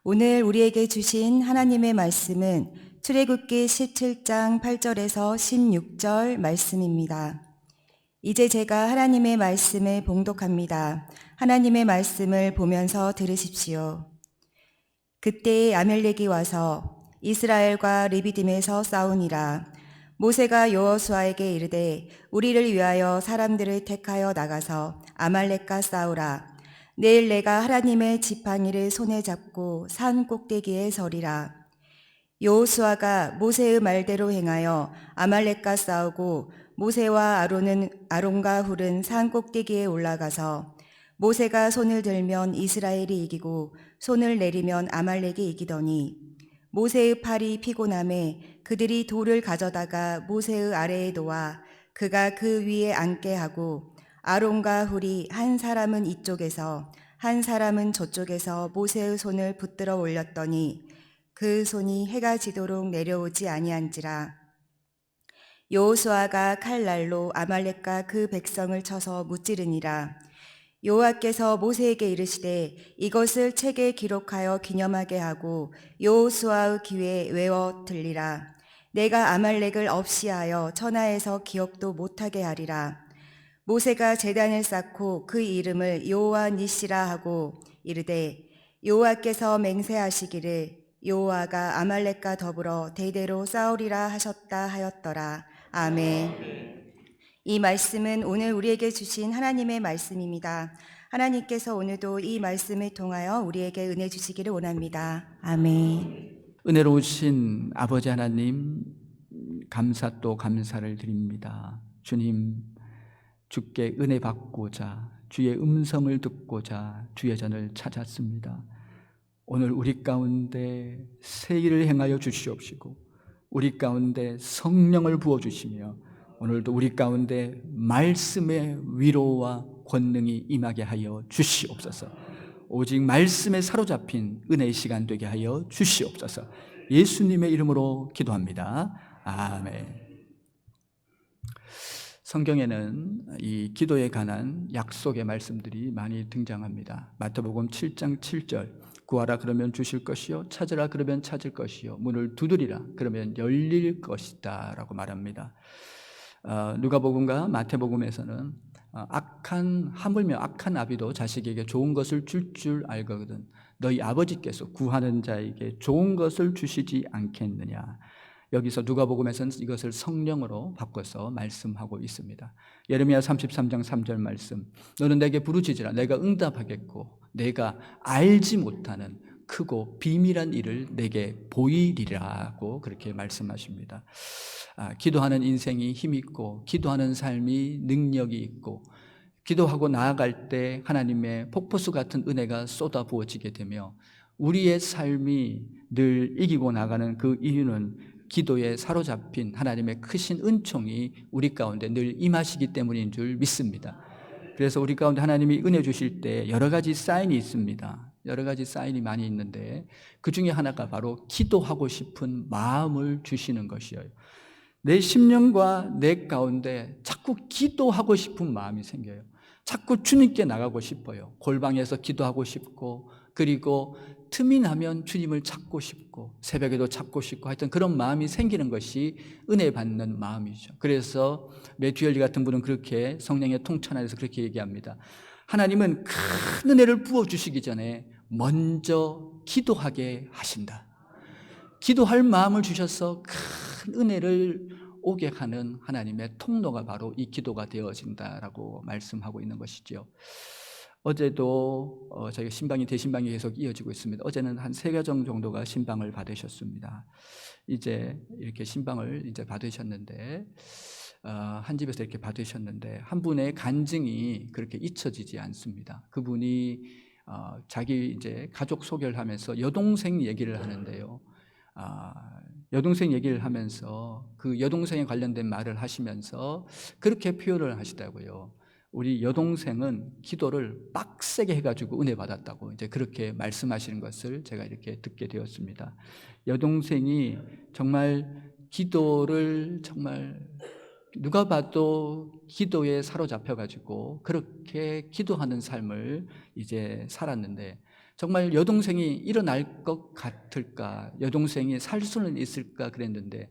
오늘 우리에게 주신 하나님의 말씀은 출애굽기 17장 8절에서 16절 말씀입니다. 이제 제가 하나님의 말씀을 봉독합니다. 하나님의 말씀을 보면서 들으십시오. 그때 아멜렉이 와서 이스라엘과 르비딤에서 싸우니라. 모세가 여호수아에게 이르되 우리를 위하여 사람들을 택하여 나가서 아말렉과 싸우라. 내일 내가 하나님의 지팡이를 손에 잡고 산 꼭대기에 서리라. 여호수아가 모세의 말대로 행하여 아말렉과 싸우고 모세와 아론과 훌은 산 꼭대기에 올라가서 모세가 손을 들면 이스라엘이 이기고 손을 내리면 아말렉이 이기더니 모세의 팔이 피곤함에 그들이 돌을 가져다가 모세의 아래에 놓아 그가 그 위에 앉게 하고 아론과 훌이 한 사람은 이쪽에서 한 사람은 저쪽에서 모세의 손을 붙들어 올렸더니 그 손이 해가 지도록 내려오지 아니한지라. 여호수아가 칼날로 아말렉과 그 백성을 쳐서 무찌르니라. 여호와께서 모세에게 이르시되 이것을 책에 기록하여 기념하게 하고 여호수아의 귀에 외워 들리라. 내가 아말렉을 없이하여 천하에서 기억도 못하게 하리라. 모세가 제단을 쌓고 그 이름을 여호와 니시라 하고 이르되 여호와께서 맹세하시기를 여호와가 아말렉과 더불어 대대로 싸우리라 하셨다 하였더라. 아멘. 이 말씀은 오늘 우리에게 주신 하나님의 말씀입니다. 하나님께서 오늘도 이 말씀을 통하여 우리에게 은혜 주시기를 원합니다. 아멘. 은혜로우신 아버지 하나님, 감사 또 감사를 드립니다. 주님, 주께 은혜 받고자 주의 음성을 듣고자 주의 전을 찾았습니다. 오늘 우리 가운데 새 일을 행하여 주시옵시고 우리 가운데 성령을 부어주시며 오늘도 우리 가운데 말씀의 위로와 권능이 임하게 하여 주시옵소서. 오직 말씀에 사로잡힌 은혜의 시간 되게 하여 주시옵소서. 예수님의 이름으로 기도합니다. 아멘. 성경에는 이 기도에 관한 약속의 말씀들이 많이 등장합니다. 마태복음 7장 7절, 구하라 그러면 주실 것이요, 찾으라 그러면 찾을 것이요, 문을 두드리라 그러면 열릴 것이다 라고 말합니다. 누가복음과 마태복음에서는 하물며 악한 아비도 자식에게 좋은 것을 줄 알거든 너희 아버지께서 구하는 자에게 좋은 것을 주시지 않겠느냐. 여기서 누가복음에서는 이것을 성령으로 바꿔서 말씀하고 있습니다. 예레미야 33장 3절 말씀, 너는 내게 부르짖으라 내가 응답하겠고 내가 알지 못하는 크고 비밀한 일을 내게 보이리라고 그렇게 말씀하십니다. 기도하는 인생이 힘있고 기도하는 삶이 능력이 있고 기도하고 나아갈 때 하나님의 폭포수 같은 은혜가 쏟아 부어지게 되며 우리의 삶이 늘 이기고 나가는 그 이유는 기도에 사로잡힌 하나님의 크신 은총이 우리 가운데 늘 임하시기 때문인 줄 믿습니다. 그래서 우리 가운데 하나님이 은혜 주실 때 여러 가지 사인이 있습니다. 여러 가지 사인이 많이 있는데 그 중에 하나가 바로 기도하고 싶은 마음을 주시는 것이에요. 내 심령과 내 가운데 자꾸 기도하고 싶은 마음이 생겨요. 자꾸 주님께 나가고 싶어요. 골방에서 기도하고 싶고 그리고 틈이 나면 주님을 찾고 싶고 새벽에도 찾고 싶고 하여튼 그런 마음이 생기는 것이 은혜 받는 마음이죠. 그래서 매튜엘리 같은 분은 그렇게 성령의 통찰 안에서 그렇게 얘기합니다. 하나님은 큰 은혜를 부어주시기 전에 먼저 기도하게 하신다. 기도할 마음을 주셔서 큰 은혜를 오게 하는 하나님의 통로가 바로 이 기도가 되어진다라고 말씀하고 있는 것이죠. 어제도 저희가 신방이 대신방이 계속 이어지고 있습니다. 어제는 한 3가정 정도가 신방을 받으셨습니다. 이제 이렇게 신방을 이제 받으셨는데 한 집에서 이렇게 받으셨는데 한 분의 간증이 그렇게 잊혀지지 않습니다. 그분이 자기 이제 가족 소개를 하면서 여동생 얘기를 하는데요. 여동생 얘기를 하면서 그 여동생에 관련된 말을 하시면서 그렇게 표현을 하시더라고요. 우리 여동생은 기도를 빡세게 해가지고 은혜 받았다고 이제 그렇게 말씀하시는 것을 제가 이렇게 듣게 되었습니다. 여동생이 정말 기도를 정말 누가 봐도 기도에 사로잡혀가지고 그렇게 기도하는 삶을 이제 살았는데 정말 여동생이 일어날 것 같을까? 여동생이 살 수는 있을까? 그랬는데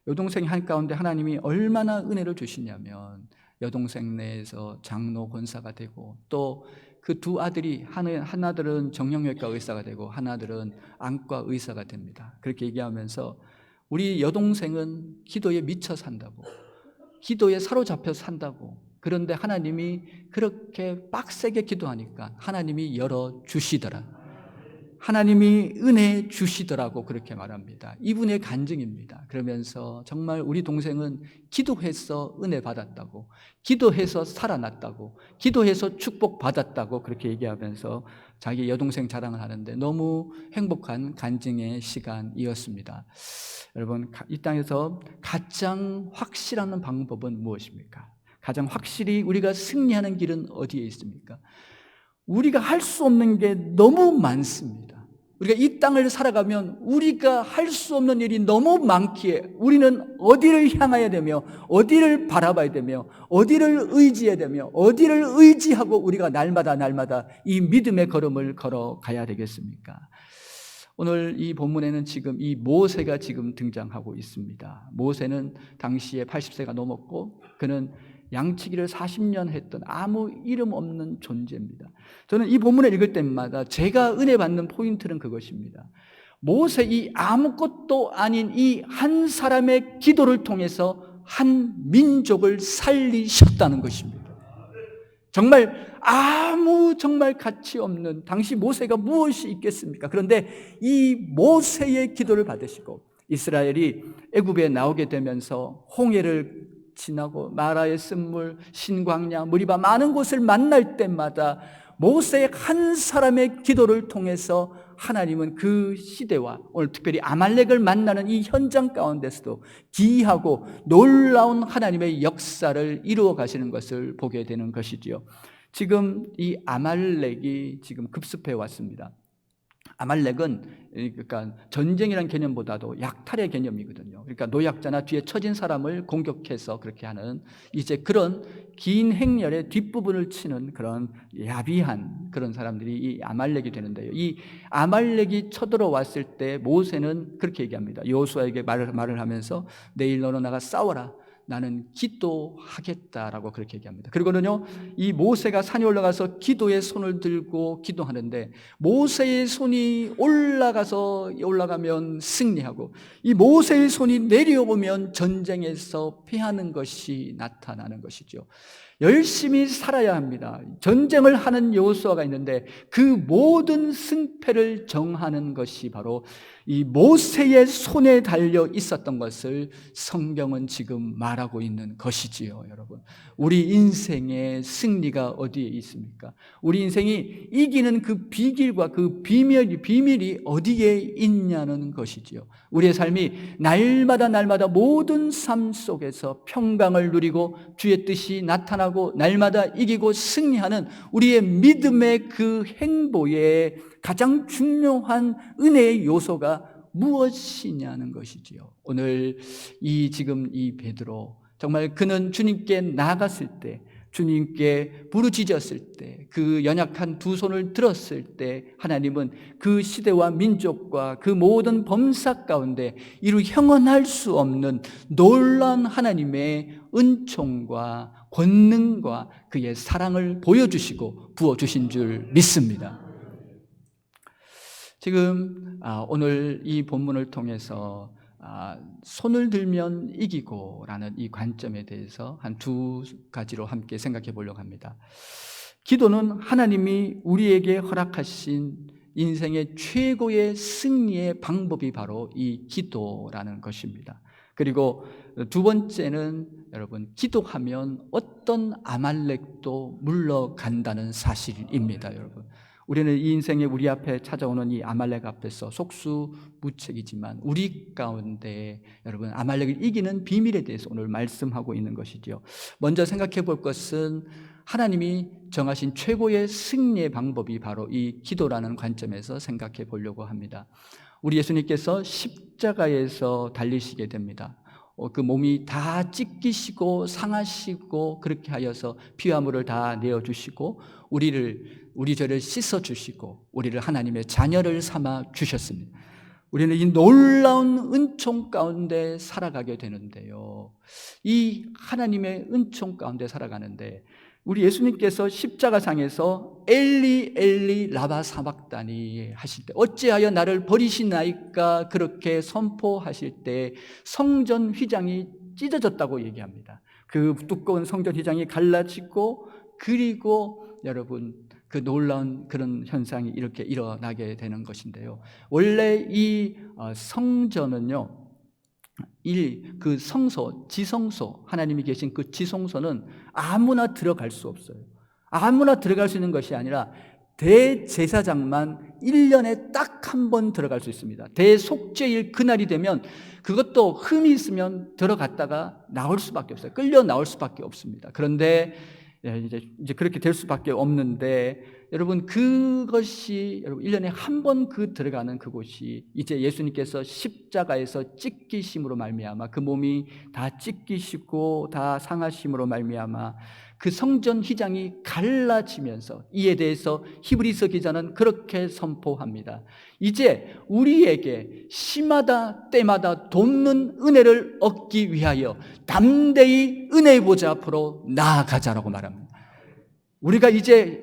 여동생 한가운데 하나님이 얼마나 은혜를 주시냐면 여동생 내에서 장로 권사가 되고 또 그 두 아들이 하나들은 정형외과 의사가 되고 하나들은 안과 의사가 됩니다. 그렇게 얘기하면서 우리 여동생은 기도에 미쳐 산다고, 기도에 사로잡혀 산다고. 그런데 하나님이 그렇게 빡세게 기도하니까 하나님이 열어주시더라. 하나님이 은혜 주시더라고 그렇게 말합니다. 이분의 간증입니다. 그러면서 정말 우리 동생은 기도해서 은혜 받았다고, 기도해서 살아났다고, 기도해서 축복받았다고 그렇게 얘기하면서 자기 여동생 자랑을 하는데 너무 행복한 간증의 시간이었습니다. 여러분, 이 땅에서 가장 확실한 방법은 무엇입니까? 가장 확실히 우리가 승리하는 길은 어디에 있습니까? 우리가 할 수 없는 게 너무 많습니다. 우리가 이 땅을 살아가면 우리가 할 수 없는 일이 너무 많기에 우리는 어디를 향해야 되며 어디를 바라봐야 되며 어디를 의지해야 되며 어디를 의지하고 우리가 날마다 이 믿음의 걸음을 걸어가야 되겠습니까? 오늘 이 본문에는 지금 이 모세가 지금 등장하고 있습니다. 모세는 당시에 80세가 넘었고 그는 양치기를 40년 했던 아무 이름 없는 존재입니다. 저는 이 본문을 읽을 때마다 제가 은혜 받는 포인트는 그것입니다. 모세 이 아무것도 아닌 이 한 사람의 기도를 통해서 한 민족을 살리셨다는 것입니다. 정말 정말 가치 없는 당시 모세가 무엇이 있겠습니까? 그런데 이 모세의 기도를 받으시고 이스라엘이 애굽에 나오게 되면서 홍해를 지나고 마라의 쓴물, 신광야, 무리바 많은 곳을 만날 때마다 모세 한 사람의 기도를 통해서 하나님은 그 시대와 오늘 특별히 아말렉을 만나는 이 현장 가운데서도 기이하고 놀라운 하나님의 역사를 이루어 가시는 것을 보게 되는 것이지요. 지금 이 아말렉이 지금 급습해 왔습니다. 아말렉은 그러니까 전쟁이라는 개념보다도 약탈의 개념이거든요. 그러니까 노약자나 뒤에 처진 사람을 공격해서 그렇게 하는 이제 그런 긴 행렬의 뒷부분을 치는 그런 야비한 그런 사람들이 이 아말렉이 되는데요. 이 아말렉이 쳐들어왔을 때 모세는 그렇게 얘기합니다. 여호수아에게 말을 하면서 내일 너는 나가 싸워라. 나는 기도하겠다라고 그렇게 얘기합니다. 그리고는요, 이 모세가 산에 올라가서 기도의 손을 들고 기도하는데 모세의 손이 올라가면 승리하고 이 모세의 손이 내려오면 전쟁에서 패하는 것이 나타나는 것이죠. 열심히 살아야 합니다. 전쟁을 하는 여호수아가 있는데 그 모든 승패를 정하는 것이 바로 이 모세의 손에 달려 있었던 것을 성경은 지금 말하고 있는 것이지요, 여러분. 우리 인생의 승리가 어디에 있습니까? 우리 인생이 이기는 그 비결과 그 비밀이 어디에 있냐는 것이지요. 우리의 삶이 날마다 모든 삶 속에서 평강을 누리고 주의 뜻이 나타나고 날마다 이기고 승리하는 우리의 믿음의 그 행보에 가장 중요한 은혜의 요소가 무엇이냐는 것이지요. 오늘 지금 이 베드로 정말 그는 주님께 나갔을 때, 주님께 부르짖었을 때, 그 연약한 두 손을 들었을 때 하나님은 그 시대와 민족과 그 모든 범사 가운데 이루 형언할 수 없는 놀라운 하나님의 은총과 권능과 그의 사랑을 보여주시고 부어주신 줄 믿습니다. 지금 오늘 이 본문을 통해서 손을 들면 이기고 라는 이 관점에 대해서 한 두 가지로 함께 생각해 보려고 합니다. 기도는 하나님이 우리에게 허락하신 인생의 최고의 승리의 방법이 바로 이 기도라는 것입니다. 그리고 두 번째는 여러분, 기도하면 어떤 아말렉도 물러간다는 사실입니다. 여러분, 우리는 이 인생에 우리 앞에 찾아오는 이 아말렉 앞에서 속수무책이지만 우리 가운데 여러분 아말렉을 이기는 비밀에 대해서 오늘 말씀하고 있는 것이죠. 먼저 생각해 볼 것은 하나님이 정하신 최고의 승리의 방법이 바로 이 기도라는 관점에서 생각해 보려고 합니다. 우리 예수님께서 십자가에서 달리시게 됩니다. 그 몸이 다 찢기시고 상하시고 그렇게 하여서 피와 물을 다 내어주시고 우리 죄를 씻어주시고 우리를 하나님의 자녀를 삼아 주셨습니다. 우리는 이 놀라운 은총 가운데 살아가게 되는데요. 이 하나님의 은총 가운데 살아가는데 우리 예수님께서 십자가상에서 엘리 엘리 라바 사박다니 하실 때 어찌하여 나를 버리시나이까 그렇게 선포하실 때 성전 휘장이 찢어졌다고 얘기합니다. 그 두꺼운 성전 휘장이 갈라지고 그리고 여러분 그 놀라운 그런 현상이 이렇게 일어나게 되는 것인데요. 원래 이 성전은요, 그 성소, 지성소, 하나님이 계신 그 지성소는 아무나 들어갈 수 없어요. 아무나 들어갈 수 있는 것이 아니라 대제사장만 1년에 딱 한 번 들어갈 수 있습니다. 대속죄일 그날이 되면 그것도 흠이 있으면 들어갔다가 나올 수밖에 없어요. 끌려 나올 수밖에 없습니다. 그런데 이제 그렇게 될 수밖에 없는데 여러분 그것이 여러분 1년에 한 번 들어가는 그곳이 이제 예수님께서 십자가에서 찢기심으로 말미암아 그 몸이 다 찢기시고 다 상하심으로 말미암아 그 성전 휘장이 갈라지면서 이에 대해서 히브리서 기자는 그렇게 선포합니다. 이제 우리에게 시마다 때마다 돕는 은혜를 얻기 위하여 담대히 은혜의 보좌 앞으로 나아가자라고 말합니다. 우리가 이제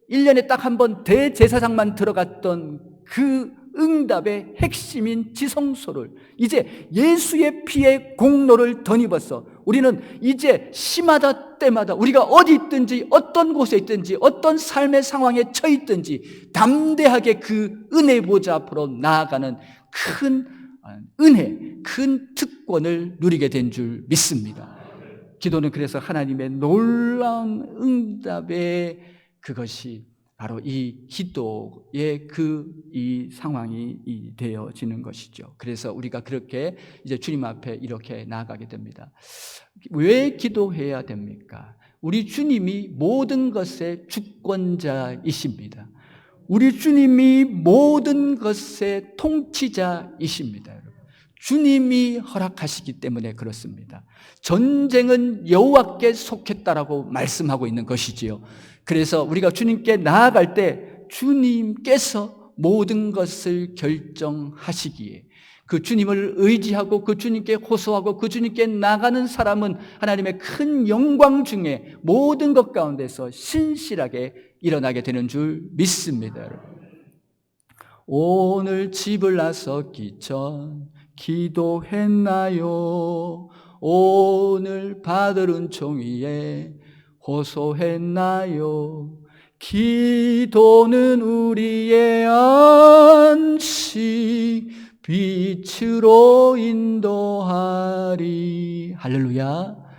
1년에 딱 한 번 대제사장만 들어갔던 그 응답의 핵심인 지성소를 이제 예수의 피의 공로를 덧입어서 우리는 이제 시마다 때마다 우리가 어디 있든지 어떤 곳에 있든지 어떤 삶의 상황에 처해 있든지 담대하게 그 은혜 보좌 앞으로 나아가는 큰 은혜, 큰 특권을 누리게 된 줄 믿습니다. 기도는 그래서 하나님의 놀라운 응답의 그것이 바로 이 기도의 이 상황이 되어지는 것이죠. 그래서 우리가 그렇게 이제 주님 앞에 이렇게 나아가게 됩니다. 왜 기도해야 됩니까? 우리 주님이 모든 것의 주권자이십니다. 우리 주님이 모든 것의 통치자이십니다. 여러분. 주님이 허락하시기 때문에 그렇습니다. 전쟁은 여호와께 속했다라고 말씀하고 있는 것이지요. 그래서 우리가 주님께 나아갈 때 주님께서 모든 것을 결정하시기에 그 주님을 의지하고 그 주님께 호소하고 그 주님께 나가는 사람은 하나님의 큰 영광 중에 모든 것 가운데서 신실하게 일어나게 되는 줄 믿습니다. 여러분. 오늘 집을 나서기 전 기도했나요? 오늘 받을 은총 위에 호소했나요? 기도는 우리의 안식 빛으로 인도하리. 할렐루야.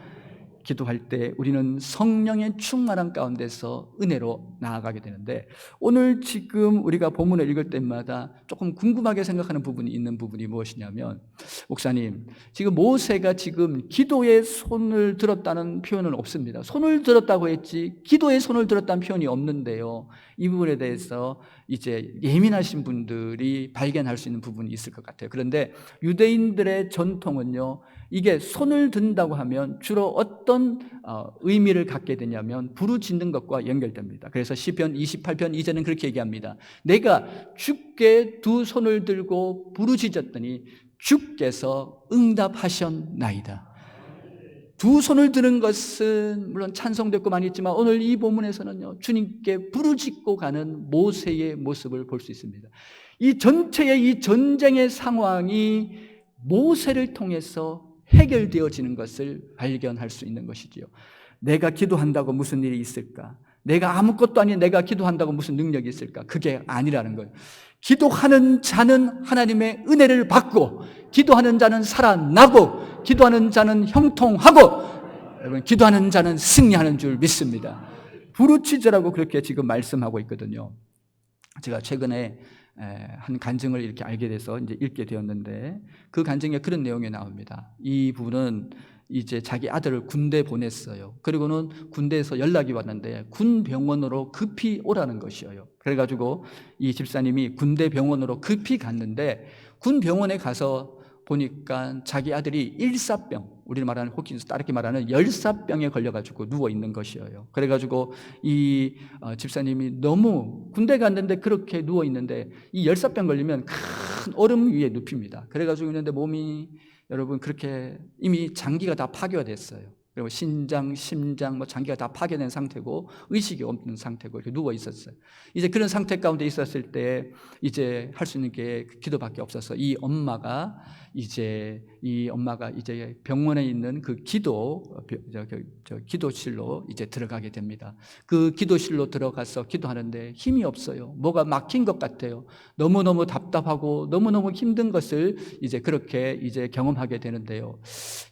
기도할 때 우리는 성령의 충만한 가운데서 은혜로 나아가게 되는데 오늘 지금 우리가 본문을 읽을 때마다 조금 궁금하게 생각하는 부분이 있는 부분이 무엇이냐면 목사님 지금 모세가 지금 기도의 손을 들었다는 표현은 없습니다. 손을 들었다고 했지 기도의 손을 들었다는 표현이 없는데요. 이 부분에 대해서 이제 예민하신 분들이 발견할 수 있는 부분이 있을 것 같아요. 그런데 유대인들의 전통은요. 이게 손을 든다고 하면 주로 어떤 의미를 갖게 되냐면 부르짖는 것과 연결됩니다. 그래서 시편 28편 2절은 그렇게 얘기합니다. 내가 주께 두 손을 들고 부르짖었더니 주께서 응답하셨나이다. 두 손을 드는 것은 물론 찬송도 있고 많이 있지만 오늘 이 본문에서는요 주님께 부르짖고 가는 모세의 모습을 볼 수 있습니다. 이 전체의 이 전쟁의 상황이 모세를 통해서 해결되어지는 것을 발견할 수 있는 것이지요. 내가 기도한다고 무슨 일이 있을까? 내가 아무것도 아닌 내가 기도한다고 무슨 능력이 있을까? 그게 아니라는 거예요. 기도하는 자는 하나님의 은혜를 받고 기도하는 자는 살아나고 기도하는 자는 형통하고 여러분 기도하는 자는 승리하는 줄 믿습니다. 부르짖으라고 그렇게 지금 말씀하고 있거든요. 제가 최근에 한 간증을 이렇게 알게 돼서 이제 읽게 되었는데 그 간증에 그런 내용이 나옵니다. 이 분은 이제 자기 아들을 군대 보냈어요. 그리고는 군대에서 연락이 왔는데 군 병원으로 급히 오라는 것이에요. 그래가지고 이 집사님이 군대 병원으로 급히 갔는데 군 병원에 가서 보니까 자기 아들이 일사병, 우리는 말하는 호킨스 다르게 말하는 열사병에 걸려가지고 누워 있는 것이에요. 그래가지고 이 집사님이 너무 군대 갔는데 그렇게 누워 있는데 이 열사병 걸리면 큰 얼음 위에 눕힙니다. 그래가지고 있는데 몸이 여러분 그렇게 이미 장기가 다 파괴가 됐어요. 그리고 신장, 심장, 장기가 다 파괴된 상태고 의식이 없는 상태고 이렇게 누워 있었어요. 이제 그런 상태 가운데 있었을 때 이제 할 수 있는 게 기도밖에 없어서 이 엄마가 이제 병원에 있는 그 기도실로 이제 들어가게 됩니다. 그 기도실로 들어가서 기도하는데 힘이 없어요. 뭐가 막힌 것 같아요. 너무너무 답답하고 너무너무 힘든 것을 이제 그렇게 이제 경험하게 되는데요.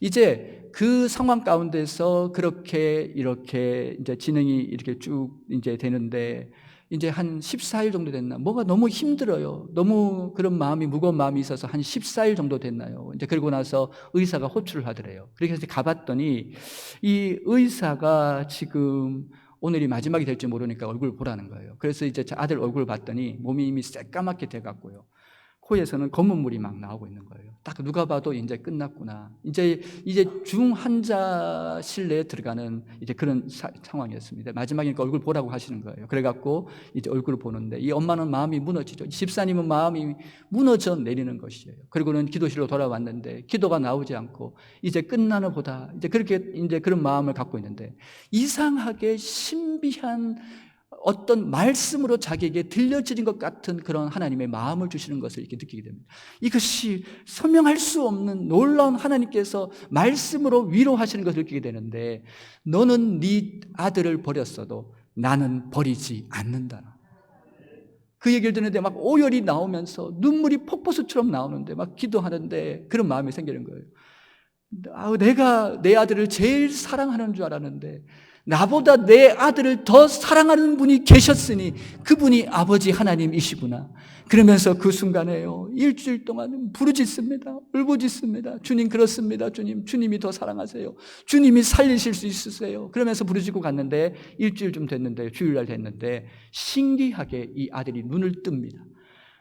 이제 그 상황 가운데서 그렇게 이렇게 이제 진행이 이렇게 쭉 이제 되는데 이제 한 14일 정도 됐나? 뭐가 너무 힘들어요. 너무 그런 마음이, 무거운 마음이 있어서 한 14일 정도 됐나요? 이제 그러고 나서 의사가 호출을 하더래요. 그래서 가봤더니 이 의사가 지금 오늘이 마지막이 될지 모르니까 얼굴 보라는 거예요. 그래서 이제 제 아들 얼굴 봤더니 몸이 이미 새까맣게 돼갖고요. 코에서는 검은 물이 막 나오고 있는 거예요. 딱 누가 봐도 이제 끝났구나. 이제 중환자실 내에 들어가는 이제 그런 상황이었습니다. 마지막이니까 얼굴 보라고 하시는 거예요. 그래갖고 이제 얼굴을 보는데 이 엄마는 마음이 무너지죠. 집사님은 마음이 무너져 내리는 것이에요. 그리고는 기도실로 돌아왔는데 기도가 나오지 않고 이제 끝나는 보다 이제 그렇게 이제 그런 마음을 갖고 있는데 이상하게 신비한 어떤 말씀으로 자기에게 들려지는 것 같은 그런 하나님의 마음을 주시는 것을 이렇게 느끼게 됩니다. 이것이 설명할 수 없는 놀라운 하나님께서 말씀으로 위로하시는 것을 느끼게 되는데 너는 네 아들을 버렸어도 나는 버리지 않는다. 그 얘기를 듣는데 막 오열이 나오면서 눈물이 폭포수처럼 나오는데 막 기도하는데 그런 마음이 생기는 거예요. 내가 내 아들을 제일 사랑하는 줄 알았는데 나보다 내 아들을 더 사랑하는 분이 계셨으니 그분이 아버지 하나님이시구나. 그러면서 그 순간에요, 일주일 동안 부르짖습니다. 울부짖습니다. 주님 그렇습니다. 주님이 더 사랑하세요. 주님이 살리실 수 있으세요. 그러면서 부르짖고 갔는데 일주일 좀 됐는데, 주일날 됐는데 신기하게 이 아들이 눈을 뜹니다.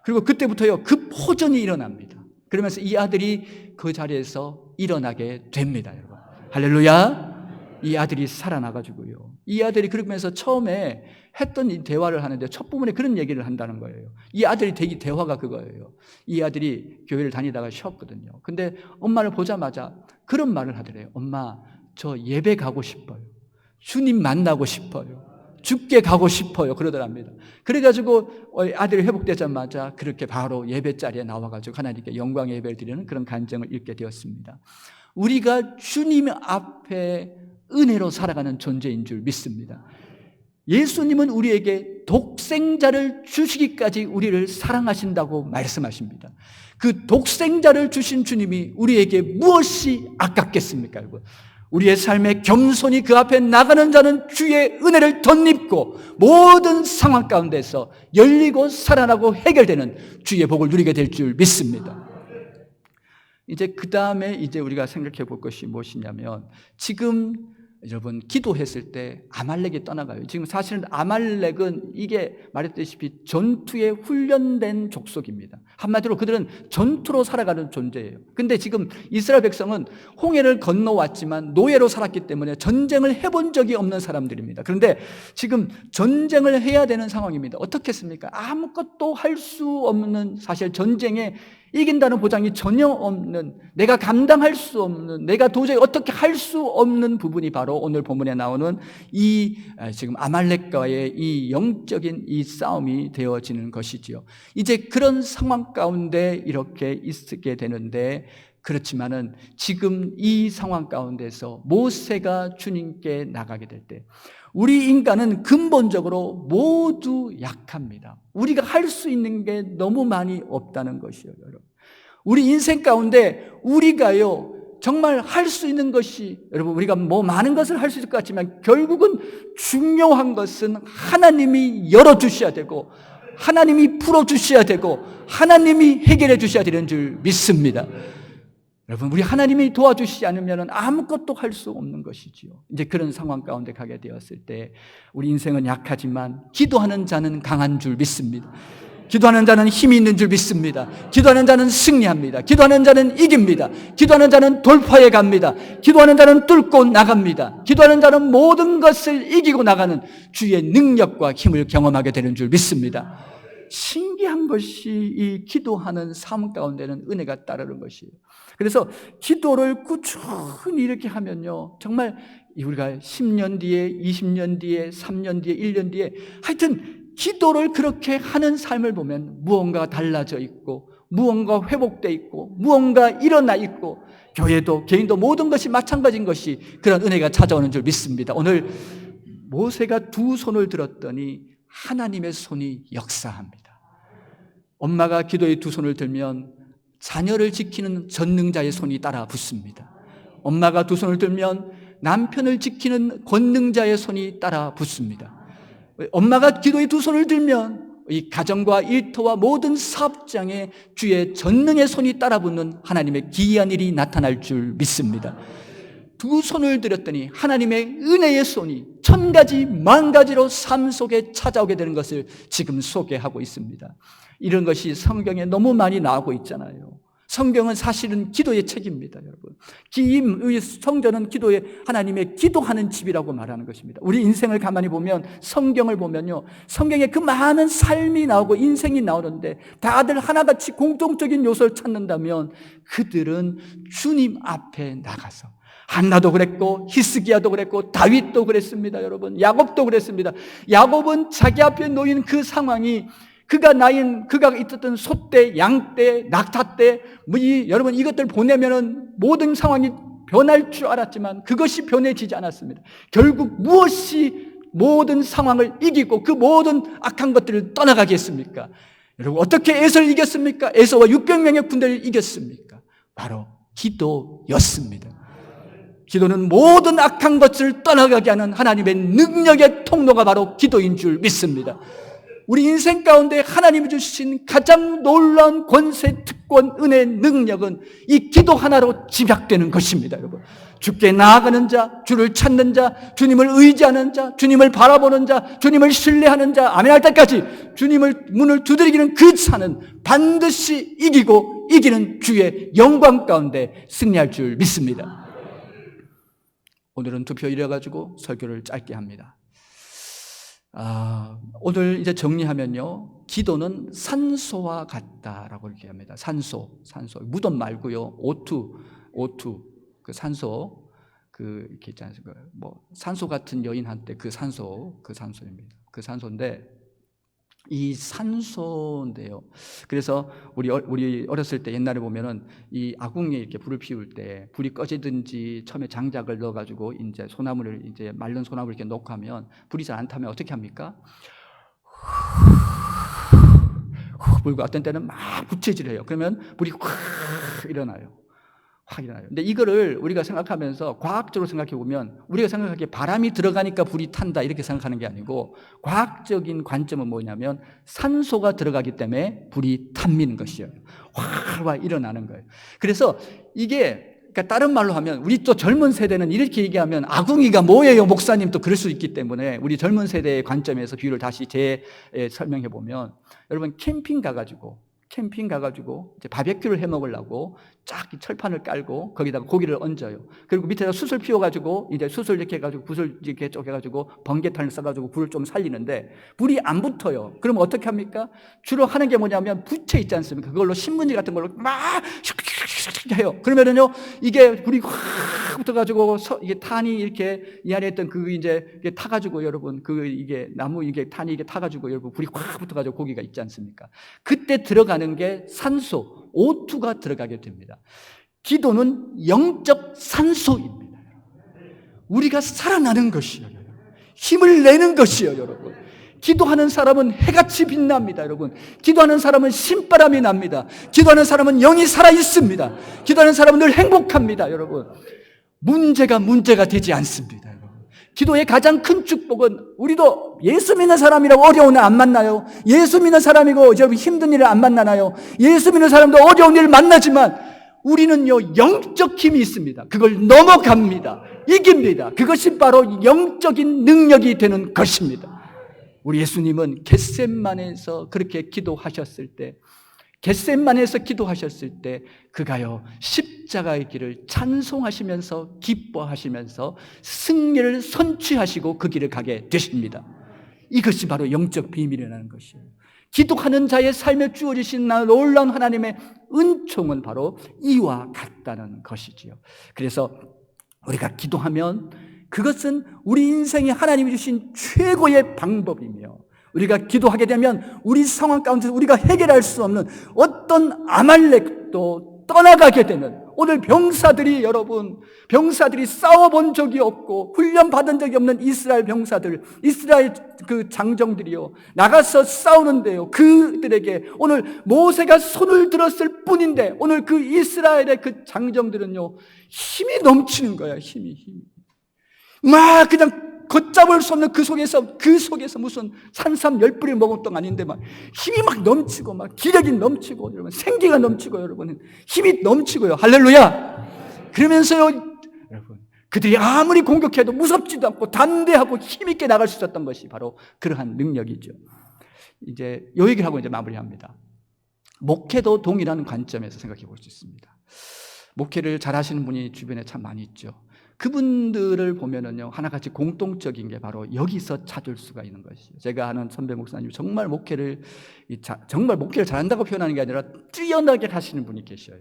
그리고 그때부터요 급호전이 일어납니다. 그러면서 이 아들이 그 자리에서 일어나게 됩니다. 여러분 할렐루야. 이 아들이 살아나가지고요. 이 아들이 그러면서 처음에 했던 이 대화를 하는데 첫 부분에 그런 얘기를 한다는 거예요. 이 아들이 대화가 그거예요. 이 아들이 교회를 다니다가 쉬었거든요. 근데 엄마를 보자마자 그런 말을 하더래요. 엄마, 저 예배 가고 싶어요. 주님 만나고 싶어요. 죽게 가고 싶어요. 그러더랍니다. 그래가지고 아들이 회복되자마자 그렇게 바로 예배 자리에 나와가지고 하나님께 영광의 예배를 드리는 그런 간증을 읽게 되었습니다. 우리가 주님 앞에 은혜로 살아가는 존재인 줄 믿습니다. 예수님은 우리에게 독생자를 주시기까지 우리를 사랑하신다고 말씀하십니다. 그 독생자를 주신 주님이 우리에게 무엇이 아깝겠습니까? 여러분? 우리의 삶에 겸손히 그 앞에 나가는 자는 주의 은혜를 덧입고 모든 상황 가운데서 열리고 살아나고 해결되는 주의 복을 누리게 될 줄 믿습니다. 이제 그 다음에 이제 우리가 생각해 볼 것이 무엇이냐면 지금 여러분 기도했을 때 아말렉이 떠나가요. 지금 사실은 아말렉은 이게 말했다시피 전투에 훈련된 족속입니다. 한마디로 그들은 전투로 살아가는 존재예요. 근데 지금 이스라엘 백성은 홍해를 건너왔지만 노예로 살았기 때문에 전쟁을 해본 적이 없는 사람들입니다. 그런데 지금 전쟁을 해야 되는 상황입니다. 어떻게 했습니까? 아무것도 할 수 없는, 사실 전쟁에 이긴다는 보장이 전혀 없는, 내가 감당할 수 없는, 내가 도저히 어떻게 할 수 없는 부분이 바로 오늘 본문에 나오는 이 지금 아말렉과의 이 영적인 이 싸움이 되어지는 것이지요. 이제 그런 상황 가운데 이렇게 있게 되는데, 그렇지만은 지금 이 상황 가운데서 모세가 주님께 나가게 될 때 우리 인간은 근본적으로 모두 약합니다. 우리가 할 수 있는 게 너무 많이 없다는 것이요, 여러분. 우리 인생 가운데 우리가요 정말 할 수 있는 것이, 여러분 우리가 뭐 많은 것을 할 수 있을 것 같지만 결국은 중요한 것은 하나님이 열어주셔야 되고 하나님이 풀어주셔야 되고 하나님이 해결해 주셔야 되는 줄 믿습니다. 여러분, 우리 하나님이 도와주시지 않으면 아무것도 할 수 없는 것이지요. 이제 그런 상황 가운데 가게 되었을 때 우리 인생은 약하지만 기도하는 자는 강한 줄 믿습니다. 기도하는 자는 힘이 있는 줄 믿습니다. 기도하는 자는 승리합니다. 기도하는 자는 이깁니다. 기도하는 자는 돌파해 갑니다. 기도하는 자는 뚫고 나갑니다. 기도하는 자는 모든 것을 이기고 나가는 주의 능력과 힘을 경험하게 되는 줄 믿습니다. 신기한 것이 이 기도하는 삶 가운데는 은혜가 따르는 것이에요. 그래서 기도를 꾸준히 이렇게 하면요, 정말 우리가 10년 뒤에, 20년 뒤에, 3년 뒤에, 1년 뒤에, 하여튼 기도를 그렇게 하는 삶을 보면 무언가 달라져 있고, 무언가 회복돼 있고, 무언가 일어나 있고, 교회도 개인도 모든 것이 마찬가지인 것이 그런 은혜가 찾아오는 줄 믿습니다. 오늘 모세가 두 손을 들었더니 하나님의 손이 역사합니다. 엄마가 기도에 두 손을 들면 자녀를 지키는 전능자의 손이 따라 붙습니다. 엄마가 두 손을 들면 남편을 지키는 권능자의 손이 따라 붙습니다. 엄마가 기도에 두 손을 들면 이 가정과 일터와 모든 사업장에 주의 전능의 손이 따라 붙는 하나님의 기이한 일이 나타날 줄 믿습니다. 두 손을 들었더니 하나님의 은혜의 손이 천 가지 만 가지로 삶 속에 찾아오게 되는 것을 지금 소개하고 있습니다. 이런 것이 성경에 너무 많이 나오고 있잖아요. 성경은 사실은 기도의 책입니다, 여러분. 성전은 기도의, 하나님의 기도하는 집이라고 말하는 것입니다. 우리 인생을 가만히 보면, 성경을 보면요, 성경에 그 많은 삶이 나오고 인생이 나오는데 다들 하나같이 공통적인 요소를 찾는다면 그들은 주님 앞에 나가서, 한나도 그랬고 히스기야도 그랬고 다윗도 그랬습니다, 여러분. 야곱도 그랬습니다. 야곱은 자기 앞에 놓인 그 상황이 그가 있었던 소떼, 양떼, 낙타떼, 여러분 이것들 보내면은 모든 상황이 변할 줄 알았지만 그것이 변해지지 않았습니다. 결국 무엇이 모든 상황을 이기고 그 모든 악한 것들을 떠나가게 했습니까? 여러분 어떻게 에서를 이겼습니까? 에서와 600명의 군대를 이겼습니까? 바로 기도였습니다. 기도는 모든 악한 것을 떠나가게 하는 하나님의 능력의 통로가 바로 기도인 줄 믿습니다. 우리 인생 가운데 하나님이 주신 가장 놀라운 권세, 특권, 은혜, 능력은 이 기도 하나로 집약되는 것입니다, 여러분. 주께 나아가는 자, 주를 찾는 자, 주님을 의지하는 자, 주님을 바라보는 자, 주님을 신뢰하는 자, 아멘할 때까지 주님을 문을 두드리기는 그 차는 반드시 이기고 이기는 주의 영광 가운데 승리할 줄 믿습니다. 오늘은 투표 이래가지고 설교를 짧게 합니다. 오늘 이제 정리하면요, 기도는 산소와 같다라고 이렇게 합니다. 산소, 무덤 말고요, O2, 산소, 이렇게 있지 않습니까? 산소 같은 여인한테 그 산소입니다. 그 산소인데, 이 산소인데요. 그래서 우리 어렸을 때 옛날에 보면은 이 아궁이에 이렇게 불을 피울 때 불이 꺼지든지 처음에 장작을 넣어가지고 이제 말른 소나무를 이렇게 놓고 하면 불이 잘 안 타면 어떻게 합니까? 불고 어떤 때는 막 부채질해요. 그러면 불이 확 일어나요. 근데 이거를 우리가 생각하면서 과학적으로 생각해 보면 우리가 생각하기에 바람이 들어가니까 불이 탄다 이렇게 생각하는 게 아니고 과학적인 관점은 뭐냐면 산소가 들어가기 때문에 불이 탑는 것이에요. 확 일어나는 거예요. 그래서 이게 그러니까 다른 말로 하면 우리 또 젊은 세대는 이렇게 얘기하면 아궁이가 뭐예요, 목사님 또 그럴 수 있기 때문에 우리 젊은 세대의 관점에서 비유를 다시 설명해 보면 여러분 캠핑 가가지고 이제 바베큐를 해 먹으려고 쫙 철판을 깔고 거기다가 고기를 얹어요. 그리고 밑에다 숯을 피워가지고 이제 숯을 이렇게 해가지고 붓을 이렇게 쪼개가지고 번개탄을 써가지고 불을 좀 살리는데 불이 안 붙어요. 그러면 어떻게 합니까? 주로 하는 게 뭐냐면 부채 있지 않습니까? 그걸로 신문지 같은 걸로 막 해요. 그러면은요 이게 불이 확 붙어가지고 이게 탄이 이렇게 이 안에 있던 이제 이게 타가지고 여러분 이게 나무 이게 탄이 이게 타가지고 여러분 불이 확 붙어가지고 고기가 있지 않습니까? 그때 들어가는 게 산소, O2가 들어가게 됩니다. 기도는 영적 산소입니다. 우리가 살아나는 것이에요. 힘을 내는 것이에요, 여러분. 기도하는 사람은 해같이 빛납니다, 여러분. 기도하는 사람은 신바람이 납니다. 기도하는 사람은 영이 살아있습니다. 기도하는 사람은 늘 행복합니다, 여러분. 문제가 되지 않습니다, 여러분. 기도의 가장 큰 축복은 우리도 예수 믿는 사람이라고 어려운 일 안 만나요. 예수 믿는 사람이고 여러분 힘든 일을 안 만나나요? 예수 믿는 사람도 어려운 일을 만나지만 우리는요 영적 힘이 있습니다. 그걸 넘어갑니다. 이깁니다. 그것이 바로 영적인 능력이 되는 것입니다. 우리 예수님은 겟셋마네에서 그렇게 기도하셨을 때, 겟셋마네에서 기도하셨을 때 그가요 십자가의 길을 찬송하시면서 기뻐하시면서 승리를 선취하시고 그 길을 가게 되십니다. 이것이 바로 영적 비밀이라는 것이에요. 기도하는 자의 삶에 주어지신 놀라운 하나님의 은총은 바로 이와 같다는 것이지요. 그래서 우리가 기도하면 그것은 우리 인생에 하나님이 주신 최고의 방법이며, 우리가 기도하게 되면 우리 상황 가운데서 우리가 해결할 수 없는 어떤 아말렉도 떠나가게 되는, 오늘 병사들이 싸워본 적이 없고 훈련받은 적이 없는 이스라엘 병사들, 이스라엘 그 장정들이요 나가서 싸우는데요, 그들에게 오늘 모세가 손을 들었을 뿐인데 오늘 그 이스라엘의 그 장정들은요 힘이 넘치는 거야. 힘이 막 그냥 걷잡을 수 없는 그 속에서 무슨 산삼 10뿌리 먹은 똥 아닌데 막 힘이 막 넘치고 막 기력이 넘치고 여러분 생기가 넘치고 여러분 힘이 넘치고요. 할렐루야. 그러면서요 여러분 그들이 아무리 공격해도 무섭지도 않고 담대하고 힘있게 나갈 수 있었던 것이 바로 그러한 능력이죠. 이제 요 얘기를 하고 이제 마무리합니다. 목회도 동일한 관점에서 생각해 볼 수 있습니다. 목회를 잘하시는 분이 주변에 참 많이 있죠. 그분들을 보면은요 하나같이 공통적인 게 바로 여기서 찾을 수가 있는 것이에요. 제가 아는 선배 목사님 정말 목회를 잘한다고 표현하는 게 아니라 뛰어나게 하시는 분이 계셔요.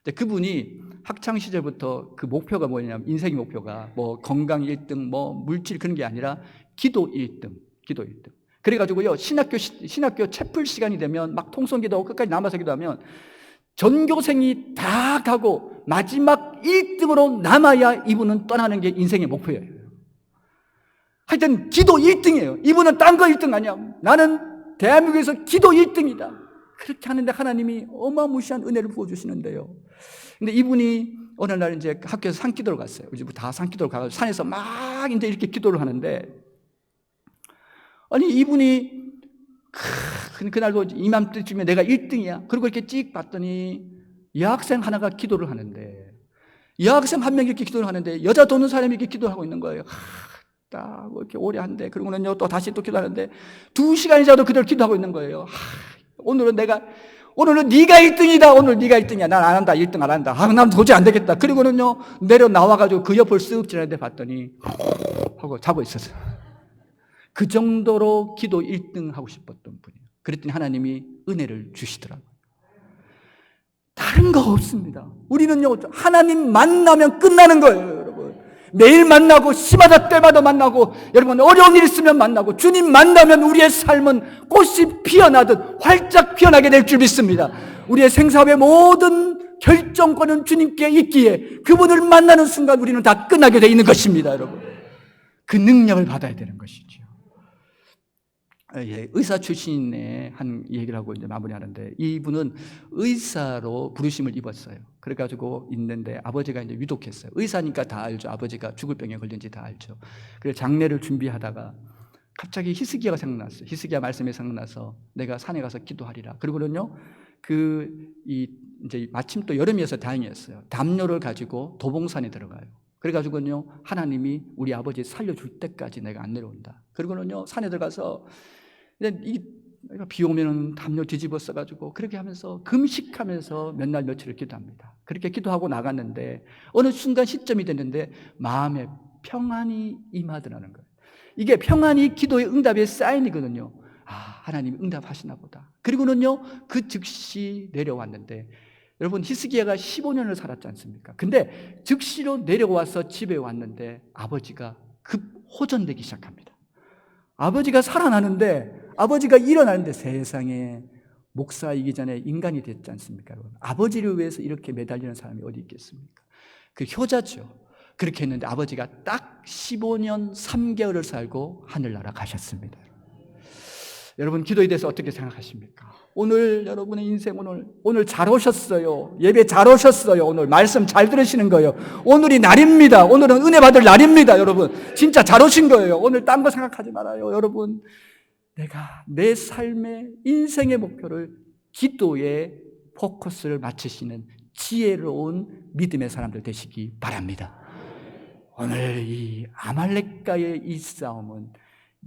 근데 그분이 학창 시절부터 그 목표가 뭐냐면, 인생의 목표가 뭐 건강 1등 뭐 물질 그런 게 아니라 기도 1등. 그래가지고요 신학교 채플 시간이 되면 막 통성기도하고 끝까지 남아서 기도하면 전교생이 다 가고 마지막 1등으로 남아야 이분은 떠나는 게 인생의 목표예요. 하여튼 기도 1등이에요. 이분은 딴 거 1등 아니야. 나는 대한민국에서 기도 1등이다. 그렇게 하는데 하나님이 어마무시한 은혜를 부어주시는데요. 근데 이분이 어느 날 이제 학교에서 산기도를 갔어요. 우리 집 다 산기도를 가서 산에서 막 이제 이렇게 기도를 하는데, 아니 이분이 그날도 이맘때쯤에 내가 1등이야. 그리고 이렇게 찍 봤더니 여학생 하나가 기도를 하는데, 여학생 한 명이 이렇게 기도를 하는데 여자 도는 사람이 이렇게 기도를 하고 있는 거예요. 딱 이렇게 오래 한대. 그러고는요 또 다시 또 기도하는데 2시간이라도 그대로 기도하고 있는 거예요. 오늘은 네가 1등이다. 오늘 네가 1등이야. 난 안 한다. 1등 안 한다. 난 도저히 안 되겠다. 그리고는요 내려 나와가지고 그 옆을 쓱 지나는데 봤더니 하고 자고 있었어요. 그 정도로 기도 1등 하고 싶었던 분이에요. 그랬더니 하나님이 은혜를 주시더라고요. 다른 거 없습니다. 우리는요 하나님 만나면 끝나는 거예요. 여러분 매일 만나고 시마다 때마다 만나고, 여러분 어려운 일 있으면 만나고, 주님 만나면 우리의 삶은 꽃이 피어나듯 활짝 피어나게 될 줄 믿습니다. 우리의 생사의 모든 결정권은 주님께 있기에 그분을 만나는 순간 우리는 다 끝나게 되어 있는 것입니다. 여러분 그 능력을 받아야 되는 것이죠. 의사 출신의 한 얘기를 하고 이제 마무리하는데, 이분은 의사로 부르심을 입었어요. 그래가지고 있는데 아버지가 이제 위독했어요. 의사니까 다 알죠. 아버지가 죽을 병에 걸린지 다 알죠. 그래서 장례를 준비하다가 갑자기 히스기야가 생각났어요. 히스기야 말씀이 생각나서 내가 산에 가서 기도하리라. 그리고는요 이제 마침 또 여름이어서 다행이었어요. 담요를 가지고 도봉산에 들어가요. 그래가지고는요 하나님이 우리 아버지 살려줄 때까지 내가 안 내려온다. 그리고는요 산에 들어가서 비 오면은 담요 뒤집어 써가지고 그렇게 하면서 금식하면서 몇 날 며칠을 기도합니다. 그렇게 기도하고 나갔는데 어느 순간 시점이 됐는데 마음에 평안이 임하더라는 거예요. 이게 평안이 기도의 응답의 사인이거든요. 하나님이 응답하시나 보다. 그리고는요 그 즉시 내려왔는데, 여러분 히스기야가 15년을 살았지 않습니까? 근데 즉시로 내려와서 집에 왔는데 아버지가 급 호전되기 시작합니다. 아버지가 살아나는데, 아버지가 일어나는데, 세상에 목사이기 전에 인간이 됐지 않습니까? 여러분 아버지를 위해서 이렇게 매달리는 사람이 어디 있겠습니까? 그 효자죠. 그렇게 했는데 아버지가 딱 15년 3개월을 살고 하늘나라 가셨습니다. 여러분 기도에 대해서 어떻게 생각하십니까? 오늘 여러분의 인생 오늘 잘 오셨어요. 예배 잘 오셨어요. 오늘 말씀 잘 들으시는 거예요. 오늘이 날입니다. 오늘은 은혜 받을 날입니다. 여러분 진짜 잘 오신 거예요. 오늘 딴 거 생각하지 말아요. 여러분 내가 내 삶의 인생의 목표를 기도에 포커스를 맞추시는 지혜로운 믿음의 사람들 되시기 바랍니다. 오늘 이 아말렉과의 이 싸움은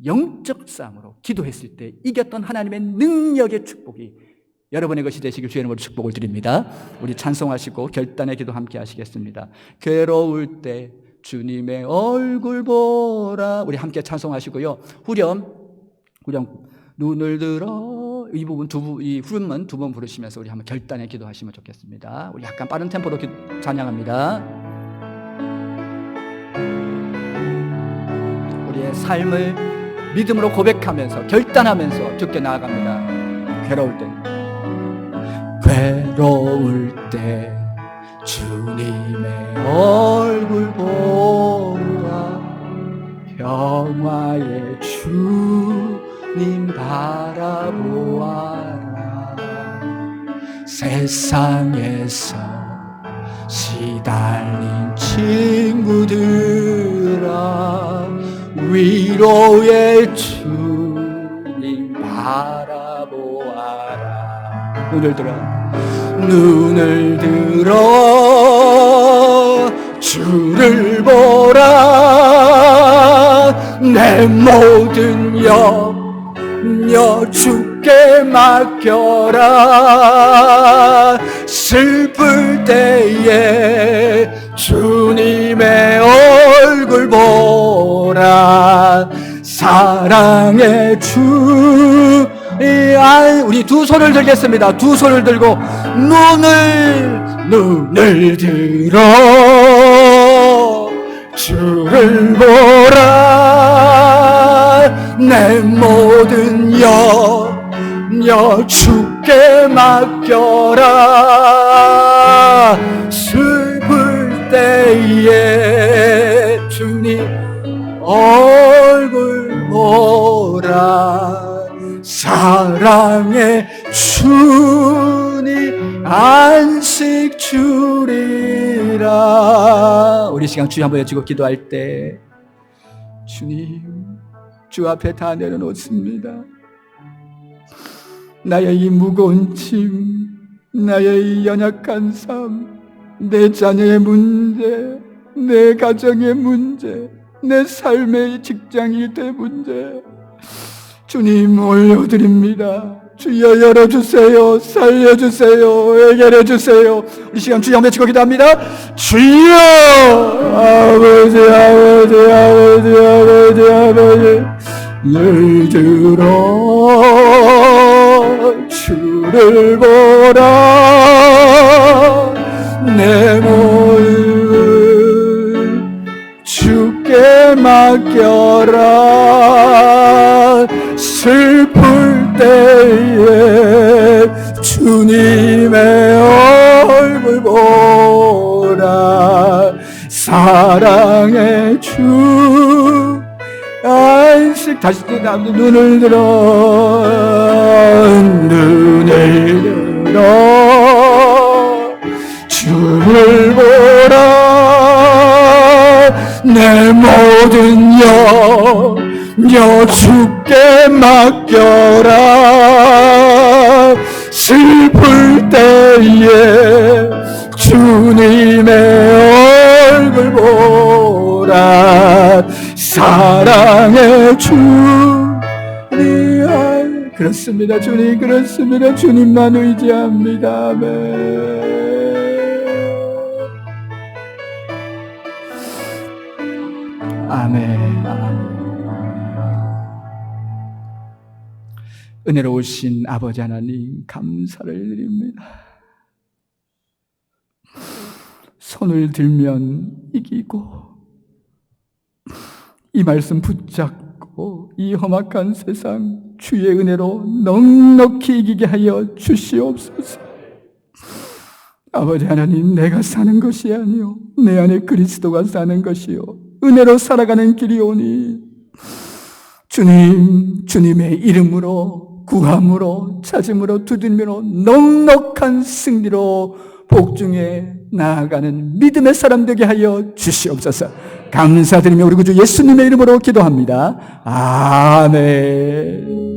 영적 싸움으로 기도했을 때 이겼던 하나님의 능력의 축복이 여러분의 것이 되시길 주의 이름으로 축복을 드립니다. 우리 찬송하시고 결단의 기도 함께 하시겠습니다. 괴로울 때 주님의 얼굴 보라. 우리 함께 찬송하시고요. 후렴 눈을 들어 이 부분 이 후렴만 두 번 부르시면서 우리 한번 결단의 기도하시면 좋겠습니다. 우리 약간 빠른 템포로 찬양합니다. 우리의 삶을 믿음으로 고백하면서 결단하면서 주께 나아갑니다. 괴로울 때 주님의 얼굴 보라. 평화의 주님 바라보아라. 세상에서 시달린 친구들아, 위로의 주님 바라보아라. 눈을 들어 주를 보라. 내 모든 염려 주께 맡겨라. 슬플 때에 주님의 얼굴 보라. 사랑의 주. 우리 두 손을 들겠습니다. 두 손을 들고 눈을 들어 주를 보라. 내 모든 염려 주께 맡겨라. 슬플 때에 주님 얼굴 보라. 사랑의 주님 안식 주리라. 우리 시간 주여 한번 여쭈고 기도할 때 주님 주 앞에 다 내려놓습니다. 나의 이 무거운 짐, 나의 이 연약한 삶, 내 자녀의 문제, 내 가정의 문제, 내 삶의 직장일의 문제 주님 올려드립니다. 주여 열어주세요. 살려주세요. 해결해주세요. 우리 시간 주여 한번 외치고 기도합니다. 주여 아버지 아버지 아버지 아버지 아버지 늘 들어 주를 보라. 내 모든 주께 맡겨라. 슬플 때에 주님의 얼굴 보라. 사랑의 주 안식. 다시 눈을 들어 주를 보라. 내 모든 염려 주께 맡겨라. 슬플 때에 주님의 얼굴 보라. 사랑의 주님. 그렇습니다 주님, 그렇습니다. 주님만 의지합니다. 아멘. 아멘. 은혜로우신 아버지 하나님 감사를 드립니다. 손을 들면 이기고 이 말씀 붙잡고 이 험악한 세상 주의 은혜로 넉넉히 이기게 하여 주시옵소서. 아버지 하나님, 내가 사는 것이 아니요 내 안에 그리스도가 사는 것이요 은혜로 살아가는 길이오니 주님, 주님의 이름으로 구함으로 찾음으로 두드림으로 넉넉한 승리로 복중에 나아가는 믿음의 사람 되게 하여 주시옵소서. 감사드리며 우리 구주 예수님의 이름으로 기도합니다. 아멘.